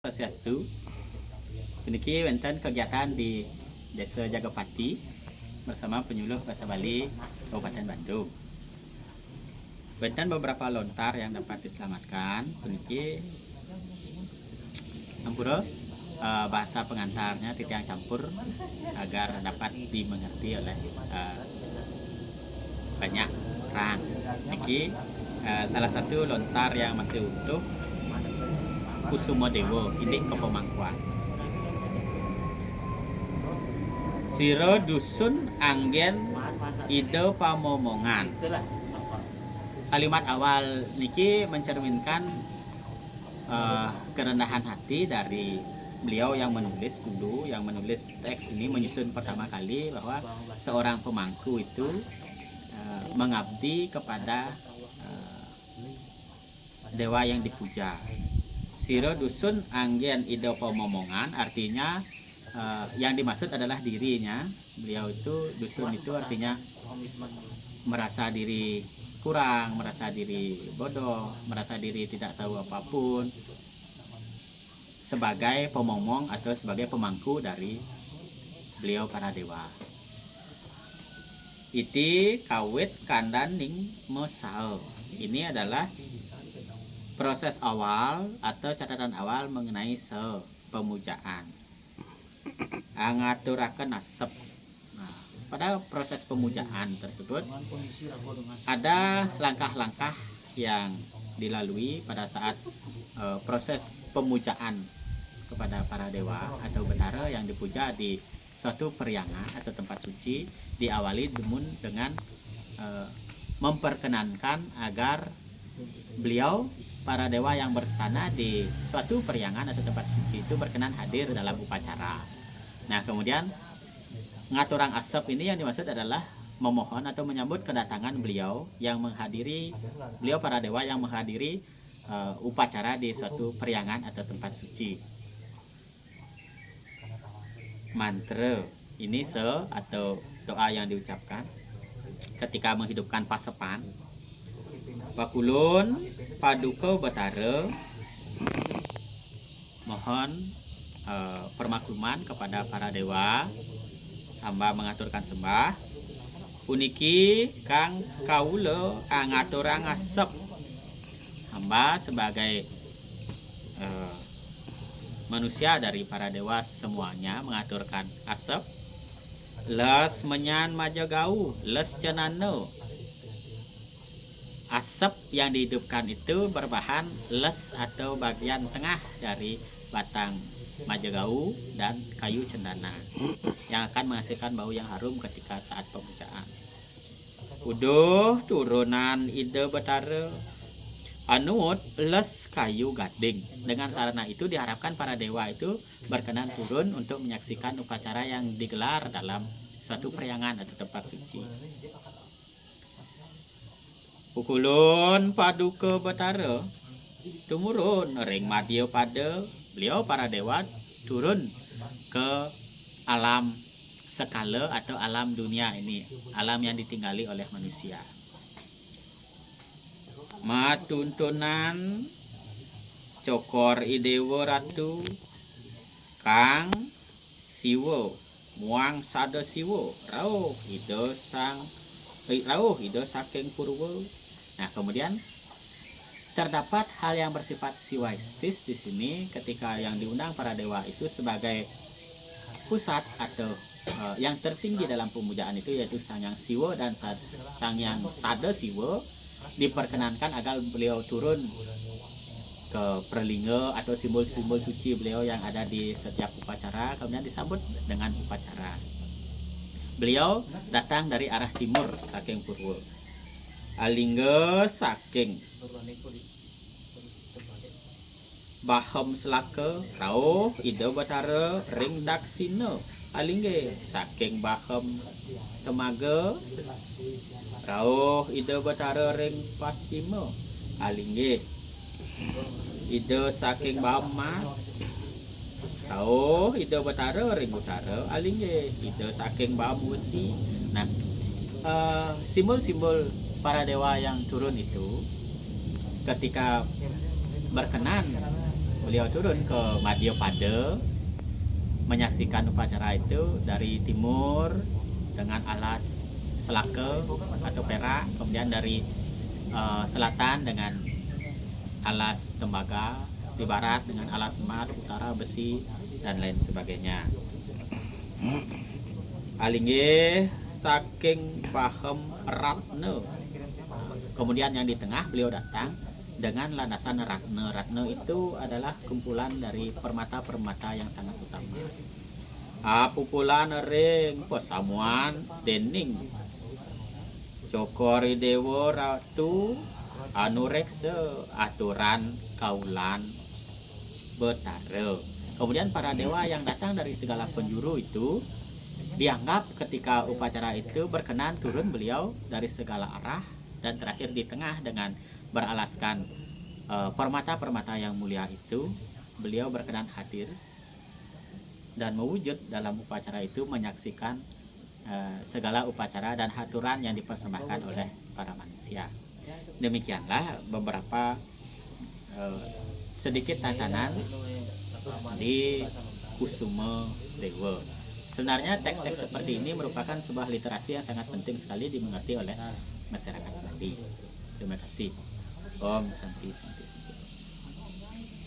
Swastiastu. Niki wonten kegiatan di Desa Jagapati bersama penyuluh bahasa Bali Kabupaten Bandung. Wonten beberapa lontar yang dapat diselamatkan. Niki ampura bahasa pengantarnya titiang campur agar dapat dimengerti oleh banyak orang. Niki salah satu lontar yang masih utuh Kusumo Dewo, ini kepemangkuan. Siro dusun anggen ide pamomongan. Kalimat awal niki mencerminkan kerendahan hati dari beliau yang menulis dulu, yang menulis teks ini menyusun pertama kali bahwa seorang pemangku itu mengabdi kepada dewa yang dipuja. Siro dusun anggen ide pamomongan artinya yang dimaksud adalah dirinya. Beliau itu dusun itu artinya merasa diri kurang, merasa diri bodoh, merasa diri tidak tahu apapun sebagai pemomong atau sebagai pemangku dari beliau para dewa. Iti kawit kandaning mesao. Ini adalah proses awal atau catatan awal mengenai pemujaan. Ngaturaken asep. Nah, pada proses pemujaan tersebut ada langkah-langkah yang dilalui pada saat proses pemujaan kepada para dewa atau betara yang dipuja di suatu periangan atau tempat suci. Diawali dengan memperkenankan agar beliau para dewa yang bersana di suatu periangan atau tempat suci itu berkenan hadir dalam upacara. Nah, kemudian ngaturang asap ini yang dimaksud adalah memohon atau menyambut kedatangan beliau yang menghadiri, beliau para dewa yang menghadiri upacara di suatu periangan atau tempat suci. Mantra ini atau doa yang diucapkan ketika menghidupkan pasepan. Pakulun paduka betara, mohon permakluman kepada para dewa, hamba mengaturkan sembah. Puniki kang kaula ngaturang asep, hamba sebagai manusia dari para dewa semuanya mengaturkan asep. Les menyan majagau, les cenano. Asap yang dihidupkan itu berbahan les atau bagian tengah dari batang majagau dan kayu cendana yang akan menghasilkan bau yang harum ketika saat pemujaan. Uduh turunan ide betara anut les kayu gading. Dengan sarana itu diharapkan para dewa itu berkenan turun untuk menyaksikan upacara yang digelar dalam suatu periangan atau tempat suci. Pukulun paduka betara tumurun ring madya pada beliau para dewa turun ke alam skala atau alam dunia ini, alam yang ditinggali oleh manusia. Matuntunan cokor idewa ratu kang siwo muang sada siwo rauh ida saking purwa. Nah, kemudian terdapat hal yang bersifat siwaistis di sini ketika yang diundang para dewa itu sebagai pusat atau yang tertinggi dalam pemujaan itu, yaitu Sang Yang Siwo dan Sang Yang Sada Siwo, diperkenankan agar beliau turun ke perlingga atau simbol-simbol suci beliau yang ada di setiap upacara, kemudian disambut dengan upacara. Beliau datang dari arah timur saking purwa. Alingga saking bahem selaka rauh ida betara ring daksina. Alingge saking bahem temaga rauh ida betara ring paschima. Alingge ida saking bahem mas rauh ida betara ring utara. Alingge ida saking bahem wesi. Nah, simbol-simbol para dewa yang turun itu ketika berkenan beliau turun ke Madyapada menyaksikan upacara itu dari timur dengan alas selaka atau perak, kemudian dari selatan dengan alas tembaga, di barat dengan alas emas, utara besi, dan lain sebagainya. Alingge saking paham ratna. Kemudian yang di tengah beliau datang dengan landasan ratna. Ratna itu adalah kumpulan dari permata-permata yang sangat utama. Pupulan ring pesamuan dening Cokori Dewa Ratu anureksa aturan kaulan Betara. Kemudian para dewa yang datang dari segala penjuru itu dianggap ketika upacara itu berkenan turun beliau dari segala arah dan terakhir di tengah dengan beralaskan permata-permata yang mulia itu, beliau berkenan hadir dan mewujud dalam upacara itu menyaksikan segala upacara dan haturan yang dipersembahkan oleh para manusia. Demikianlah beberapa sedikit tatanan di Kusuma Dewa. Sebenarnya teks-teks seperti ini merupakan sebuah literasi yang sangat penting sekali dimengerti oleh masyarakat Bali. Terima kasih. Om Santi Santi.